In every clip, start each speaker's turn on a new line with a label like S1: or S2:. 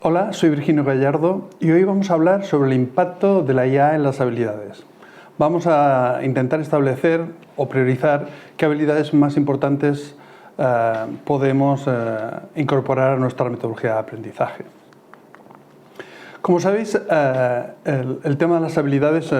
S1: Hola, soy Virginio Gallardo y hoy vamos a hablar sobre el impacto de la IA en las habilidades. Vamos a intentar establecer o priorizar qué habilidades más importantes podemos incorporar a nuestra metodología de aprendizaje. Como sabéis, el tema de las habilidades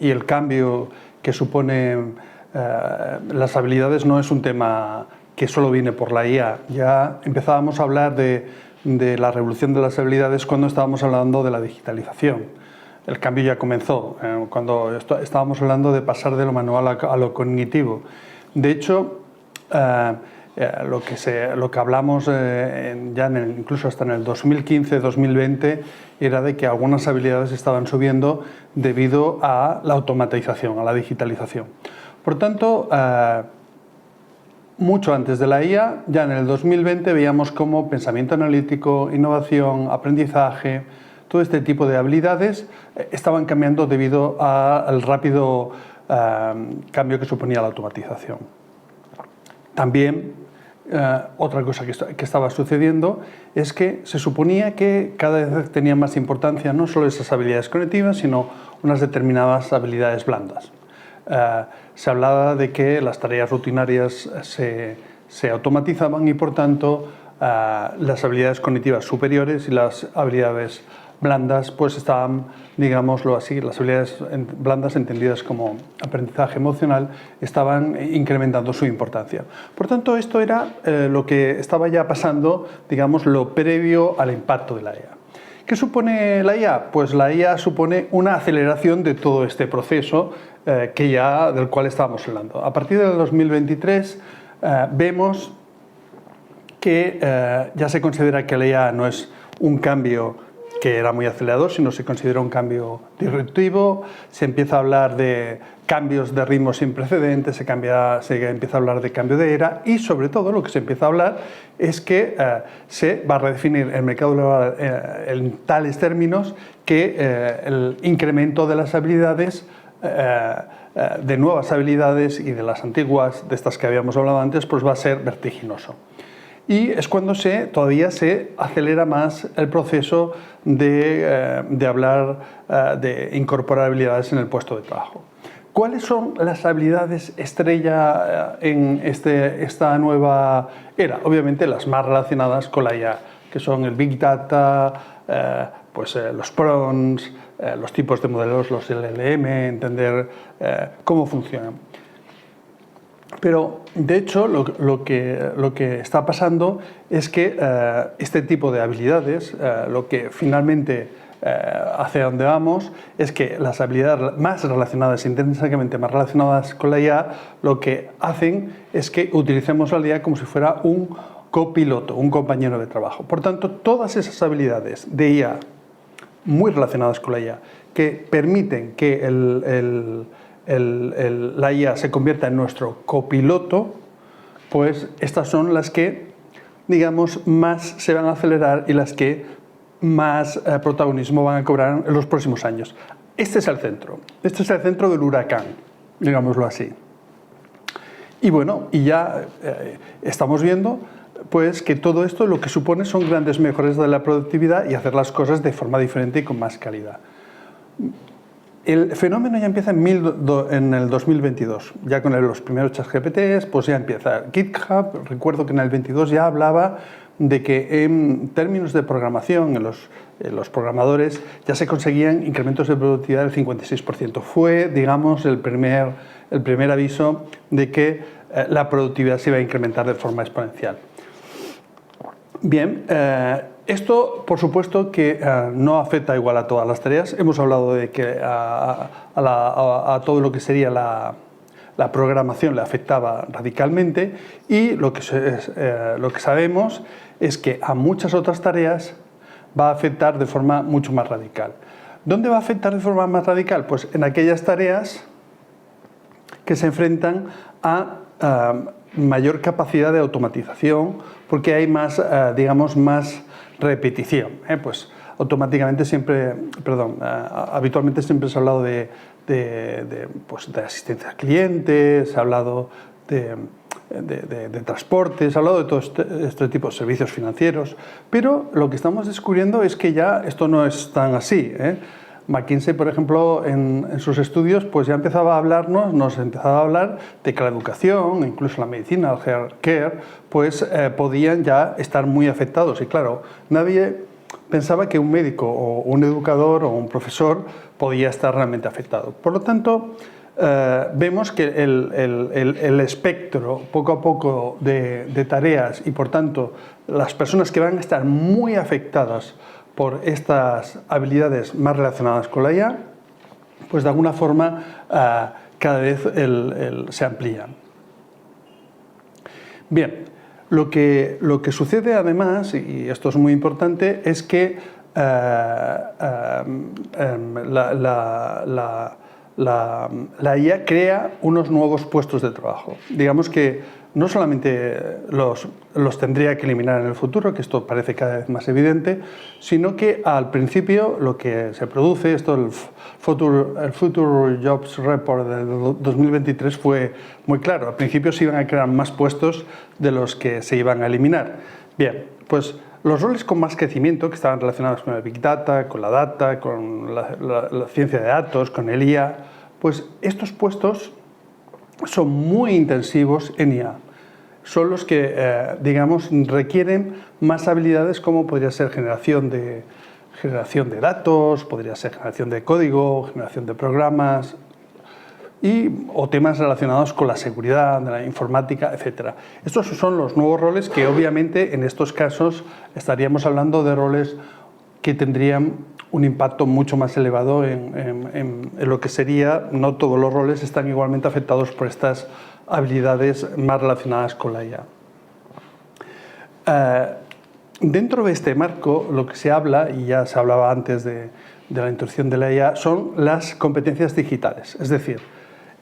S1: y el cambio que supone las habilidades no es un tema que solo viene por la IA. Ya empezábamos a hablar de la revolución de las habilidades cuando estábamos hablando de la digitalización. El cambio ya comenzó, cuando estábamos hablando de pasar de lo manual a lo cognitivo. De hecho, lo que hablamos incluso hasta en el 2015-2020 era de que algunas habilidades estaban subiendo debido a la automatización, a la digitalización. Por tanto, mucho antes de la IA, ya en el 2020 veíamos cómo pensamiento analítico, innovación, aprendizaje, todo este tipo de habilidades estaban cambiando debido al rápido cambio que suponía la automatización. También otra cosa que estaba sucediendo es que se suponía que cada vez tenían más importancia no solo esas habilidades cognitivas, sino unas determinadas habilidades blandas. Se hablaba de que las tareas rutinarias se automatizaban y, por tanto, las habilidades cognitivas superiores y las habilidades blandas pues estaban, digámoslo así, las habilidades blandas entendidas como aprendizaje emocional estaban incrementando su importancia. Por tanto, esto era lo que estaba ya pasando, digamos, lo previo al impacto de la IA. ¿Qué supone la IA? Pues la IA supone una aceleración de todo este proceso del cual estábamos hablando. A partir del 2023 vemos que ya se considera que la IA no es un cambio que era muy acelerador, sino se considera un cambio disruptivo, se empieza a hablar de cambios de ritmo sin precedentes, se empieza a hablar de cambio de era y, sobre todo, lo que se empieza a hablar es que se va a redefinir el mercado laboral en tales términos que el incremento de las habilidades, de nuevas habilidades y de las antiguas, de estas que habíamos hablado antes, pues va a ser vertiginoso. Y es cuando todavía se acelera más el proceso de incorporar habilidades en el puesto de trabajo. ¿Cuáles son las habilidades estrella en esta nueva era? Obviamente las más relacionadas con la IA, que son el Big Data, los prompts, los tipos de modelos, los LLM, entender cómo funcionan. Pero, de hecho, lo que está pasando es que este tipo de habilidades, lo que finalmente hacia donde vamos, es que las habilidades más relacionadas, intrínsecamente más relacionadas con la IA, lo que hacen es que utilicemos la IA como si fuera un copiloto, un compañero de trabajo. Por tanto, todas esas habilidades de IA muy relacionadas con la IA, que permiten que la IA se convierta en nuestro copiloto, pues estas son las que, digamos, más se van a acelerar y las que más protagonismo van a cobrar en los próximos años. Este es el centro del huracán, digámoslo así. Y bueno, ya estamos viendo pues que todo esto lo que supone son grandes mejoras de la productividad y hacer las cosas de forma diferente y con más calidad. El fenómeno ya empieza en el 2022, ya con los primeros ChatGPTs, pues ya empieza. GitHub, recuerdo que en el 22 ya hablaba de que en términos de programación, en los programadores ya se conseguían incrementos de productividad del 56%. Fue, digamos, el primer aviso de que la productividad se iba a incrementar de forma exponencial. Bien, esto, por supuesto, que no afecta igual a todas las tareas. Hemos hablado de que a todo lo que sería la programación le afectaba radicalmente y lo que sabemos es que a muchas otras tareas va a afectar de forma mucho más radical. ¿Dónde va a afectar de forma más radical? Pues en aquellas tareas que se enfrentan a mayor capacidad de automatización, porque hay más, digamos, más repetición. Pues automáticamente habitualmente siempre se ha hablado de asistencia al cliente, se ha hablado de transporte, se ha hablado de todo este tipo de servicios financieros, pero lo que estamos descubriendo es que ya esto no es tan así, ¿eh? McKinsey, por ejemplo, en sus estudios, pues ya nos empezaba a hablar de que la educación, incluso la medicina, el healthcare, pues podían ya estar muy afectados. Y claro, nadie pensaba que un médico o un educador o un profesor podía estar realmente afectado. Por lo tanto, vemos que el espectro poco a poco de tareas y por tanto las personas que van a estar muy afectadas por estas habilidades más relacionadas con la IA, pues de alguna forma cada vez se amplían. Bien, lo que sucede además, y esto es muy importante, es que la IA crea unos nuevos puestos de trabajo. Digamos que no solamente los tendría que eliminar en el futuro, que esto parece cada vez más evidente, sino que al principio lo que se produce, el Future Jobs Report del 2023 fue muy claro. Al principio se iban a crear más puestos de los que se iban a eliminar. Bien, pues los roles con más crecimiento, que estaban relacionados con el Big Data, con la ciencia de datos, con el IA, pues estos puestos son muy intensivos en IA. Son los que, digamos, requieren más habilidades como podría ser generación de datos, podría ser generación de código, generación de programas o temas relacionados con la seguridad, de la informática, etc. Estos son los nuevos roles que obviamente en estos casos estaríamos hablando de roles que tendrían un impacto mucho más elevado en lo que sería, no todos los roles están igualmente afectados por estas habilidades más relacionadas con la IA. Dentro de este marco, lo que se habla, y ya se hablaba antes de la introducción de la IA, son las competencias digitales. Es decir,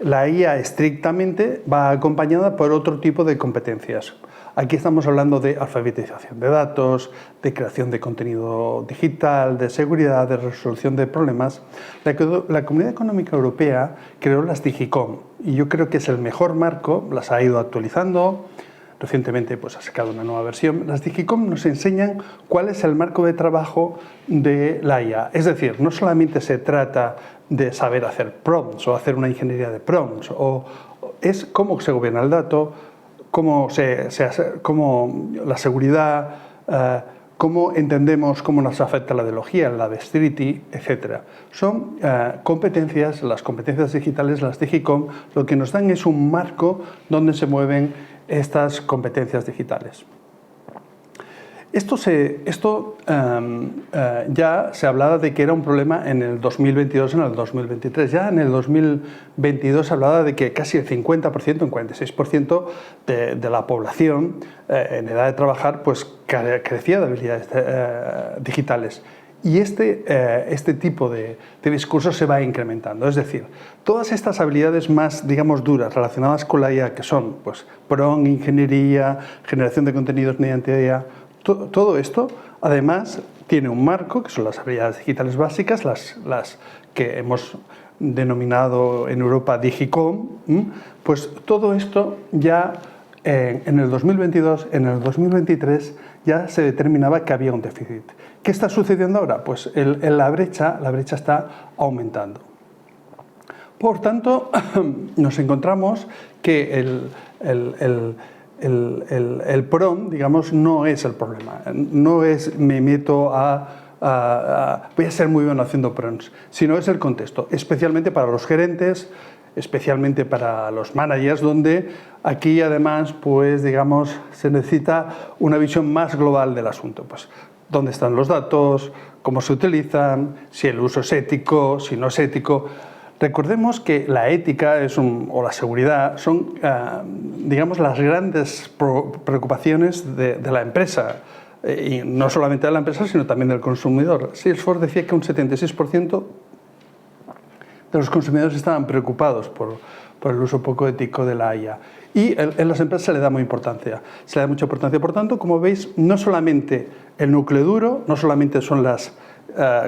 S1: la IA estrictamente va acompañada por otro tipo de competencias. Aquí estamos hablando de alfabetización de datos, de creación de contenido digital, de seguridad, de resolución de problemas. La Comunidad Económica Europea creó las Digicom y yo creo que es el mejor marco, las ha ido actualizando, recientemente pues, ha sacado una nueva versión. Las Digicom nos enseñan cuál es el marco de trabajo de la IA. Es decir, no solamente se trata de saber hacer prompts o hacer una ingeniería de prompts, es cómo se gobierna el dato, cómo la seguridad, cómo entendemos cómo nos afecta la ideología, la dexterity, etc. Son competencias, las competencias digitales, las Digicom, lo que nos dan es un marco donde se mueven estas competencias digitales. Ya se hablaba de que era un problema en el 2022, en el 2023. Ya en el 2022 se hablaba de que casi el 50%, un 46% de la población en edad de trabajar pues, carecía de habilidades digitales. Y este tipo de discurso se va incrementando. Es decir, todas estas habilidades más, digamos, duras relacionadas con la IA, que son pues, PRON, ingeniería, generación de contenidos mediante IA, todo esto, además, tiene un marco, que son las habilidades digitales básicas, las que hemos denominado en Europa Digicom, pues todo esto ya en el 2022, en el 2023, ya se determinaba que había un déficit. ¿Qué está sucediendo ahora? Pues la brecha está aumentando. Por tanto, nos encontramos que el PROM, digamos, no es el problema. No es me meto voy a ser muy bueno haciendo prompts, sino es el contexto, especialmente para los gerentes, especialmente para los managers, donde aquí además, pues digamos, se necesita una visión más global del asunto. Pues, ¿dónde están los datos? ¿Cómo se utilizan? Si el uso es ético, si no es ético. Recordemos que la ética o la seguridad son, digamos, las grandes preocupaciones de la empresa. Y no solamente de la empresa, sino también del consumidor. Salesforce decía que un 76% de los consumidores estaban preocupados por el uso poco ético de la IA. Y en las empresas se le da mucha importancia. Por tanto, como veis, no solamente el núcleo duro, no solamente son las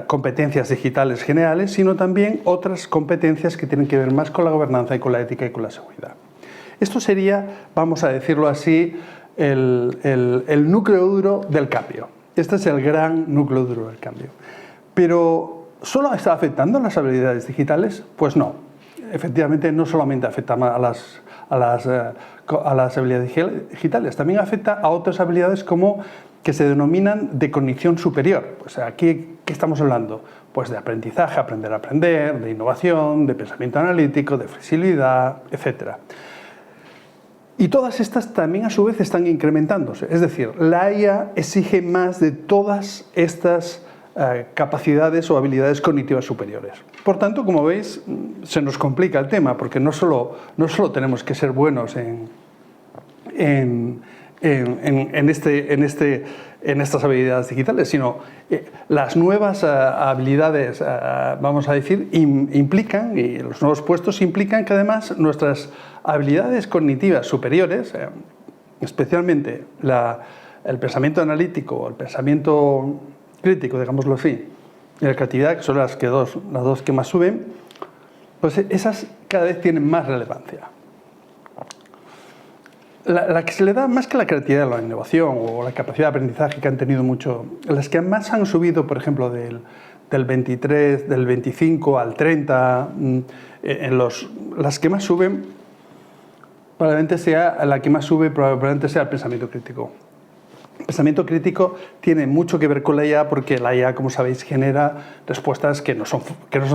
S1: competencias digitales generales, sino también otras competencias que tienen que ver más con la gobernanza y con la ética y con la seguridad. Esto sería, vamos a decirlo así, el núcleo duro del cambio. Este es el gran núcleo duro del cambio. Pero, ¿solo está afectando a las habilidades digitales? Pues no. Efectivamente, no solamente afecta a las habilidades digitales, también afecta a otras habilidades como que se denominan de cognición superior. Pues aquí, ¿qué estamos hablando? Pues de aprendizaje, aprender a aprender, de innovación, de pensamiento analítico, de flexibilidad, etc. Y todas estas también a su vez están incrementándose. Es decir, la IA exige más de todas estas capacidades o habilidades cognitivas superiores. Por tanto, como veis, se nos complica el tema, porque no solo tenemos que ser buenos en estas habilidades digitales, sino las nuevas habilidades, vamos a decir, implican, y los nuevos puestos implican que además nuestras habilidades cognitivas superiores, especialmente el pensamiento analítico, el pensamiento crítico, digámoslo así, y la creatividad, que son las dos que más suben, pues esas cada vez tienen más relevancia. La que se le da más que la creatividad, la innovación o la capacidad de aprendizaje que han tenido mucho, las que más han subido, por ejemplo, del 23, del 25 al 30, las que más suben, probablemente sea la que más sube, probablemente sea el pensamiento crítico. El pensamiento crítico tiene mucho que ver con la IA porque la IA, como sabéis, genera respuestas que no son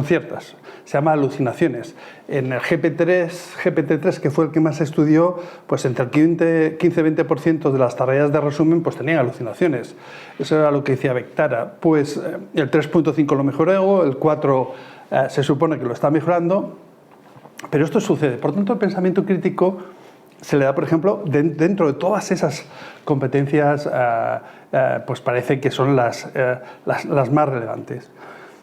S1: ciertas. Se llama alucinaciones. En el GPT-3, que fue el que más se estudió, pues entre el 15-20% de las tareas de resumen pues tenían alucinaciones. Eso era lo que decía Vectara. Pues el 3.5 lo mejoró, el 4 se supone que lo está mejorando, pero esto sucede. Por tanto, el pensamiento crítico se le da, por ejemplo, dentro de todas esas competencias, pues parece que son las más relevantes.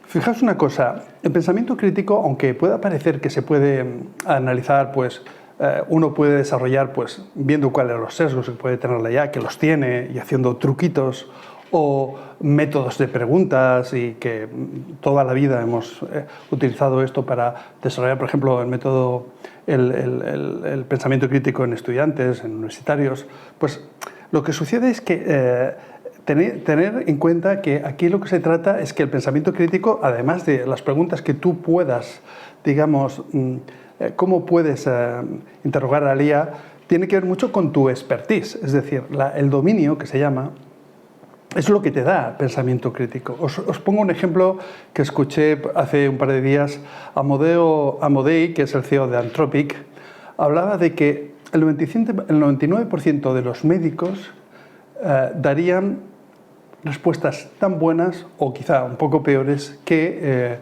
S1: Fijaos una cosa, el pensamiento crítico, aunque pueda parecer que se puede analizar, pues uno puede desarrollar, pues viendo cuáles son los sesgos que puede tener la IA, que los tiene, y haciendo truquitos o métodos de preguntas, y que toda la vida hemos utilizado esto para desarrollar, por ejemplo, el pensamiento crítico en estudiantes, en universitarios. Pues lo que sucede es que tener en cuenta que aquí lo que se trata es que el pensamiento crítico, además de las preguntas que tú puedas, digamos, cómo puedes interrogar a la IA, tiene que ver mucho con tu expertise, es decir, el dominio que se llama. Es lo que te da pensamiento crítico. Os pongo un ejemplo que escuché hace un par de días. Amodei, que es el CEO de Anthropic, hablaba de que el 99% de los médicos darían respuestas tan buenas o quizá un poco peores que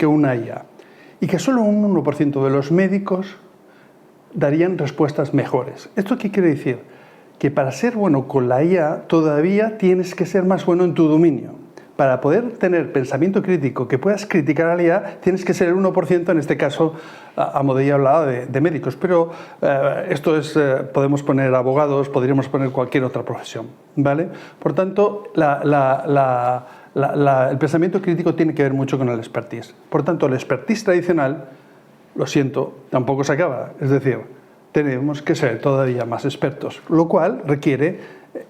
S1: una IA. Y que solo un 1% de los médicos darían respuestas mejores. ¿Esto qué quiere decir? Que para ser bueno con la IA todavía tienes que ser más bueno en tu dominio. Para poder tener pensamiento crítico que puedas criticar a la IA, tienes que ser el 1%, en este caso Amodei hablaba de médicos, pero esto es, podemos poner abogados, podríamos poner cualquier otra profesión, ¿vale? Por tanto, el pensamiento crítico tiene que ver mucho con el expertise. Por tanto, el expertise tradicional, lo siento, tampoco se acaba, es decir, tenemos que ser todavía más expertos, lo cual requiere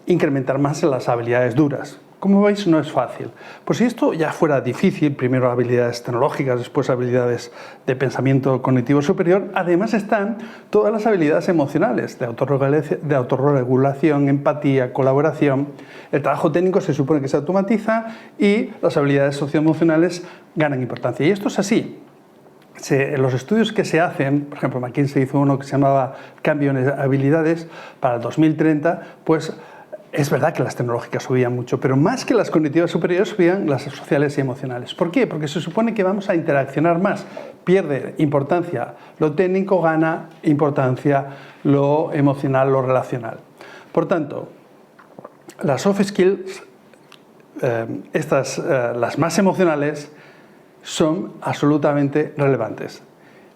S1: incrementar más en las habilidades duras. Como veis, no es fácil. Pues si esto ya fuera difícil, primero habilidades tecnológicas, después habilidades de pensamiento cognitivo superior, además están todas las habilidades emocionales, de autorregulación, empatía, colaboración. El trabajo técnico se supone que se automatiza y las habilidades socioemocionales ganan importancia. Y esto es así. Los estudios que se hacen, por ejemplo, McKinsey hizo uno que se llamaba Cambio en habilidades para el 2030, pues es verdad que las tecnológicas subían mucho, pero más que las cognitivas superiores subían las sociales y emocionales. ¿Por qué? Porque se supone que vamos a interaccionar más. Pierde importancia lo técnico, gana importancia lo emocional, lo relacional. Por tanto, las soft skills, las más emocionales, son absolutamente relevantes.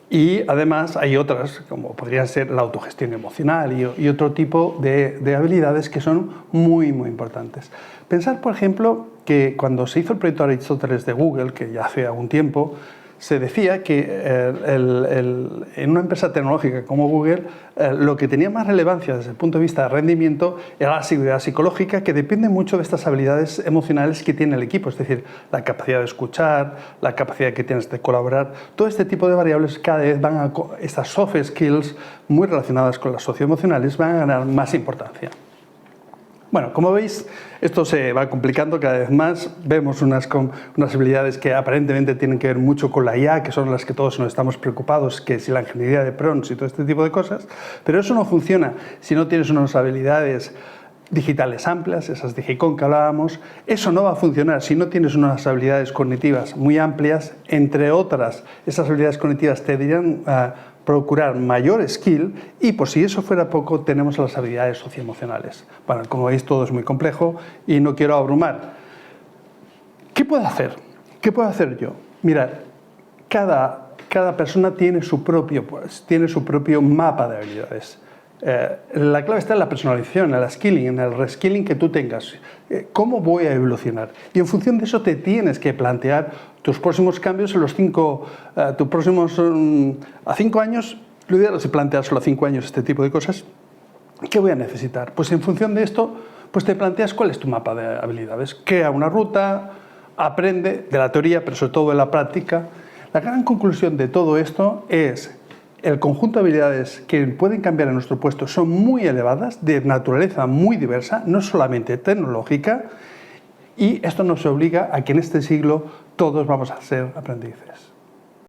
S1: Y además hay otras, como podría ser la autogestión emocional y otro tipo de habilidades que son muy, muy importantes. Pensar, por ejemplo, que cuando se hizo el proyecto Aristóteles de Google, que ya hace algún tiempo, se decía que en una empresa tecnológica como Google, lo que tenía más relevancia desde el punto de vista de rendimiento era la seguridad psicológica, que depende mucho de estas habilidades emocionales que tiene el equipo, es decir, la capacidad de escuchar, la capacidad que tienes de colaborar. Todo este tipo de variables cada vez estas soft skills muy relacionadas con las socioemocionales van a ganar más importancia. Bueno, como veis, esto se va complicando cada vez más. Vemos unas habilidades que aparentemente tienen que ver mucho con la IA, que son las que todos nos estamos preocupados, que si la ingeniería de prompts y todo este tipo de cosas. Pero eso no funciona si no tienes unas habilidades digitales amplias, esas DigiCon que hablábamos. Eso no va a funcionar si no tienes unas habilidades cognitivas muy amplias. Entre otras, esas habilidades cognitivas te dirán procurar mayor skill y, por si eso fuera poco, tenemos las habilidades socioemocionales. Bueno, como veis, todo es muy complejo y no quiero abrumar. ¿Qué puedo hacer? ¿Qué puedo hacer yo? Mirad, cada persona tiene su propio mapa de habilidades. La clave está en la personalización, en el skilling, en el reskilling que tú tengas. ¿Cómo voy a evolucionar? Y en función de eso te tienes que plantear tus próximos cambios en a 5 años. Lo ideal es planteárselo a 5 años este tipo de cosas. ¿Qué voy a necesitar? Pues en función de esto, pues te planteas cuál es tu mapa de habilidades. Crea una ruta, aprende de la teoría, pero sobre todo de la práctica. La gran conclusión de todo esto es el conjunto de habilidades que pueden cambiar en nuestro puesto son muy elevadas, de naturaleza muy diversa, no solamente tecnológica, y esto nos obliga a que en este siglo todos vamos a ser aprendices.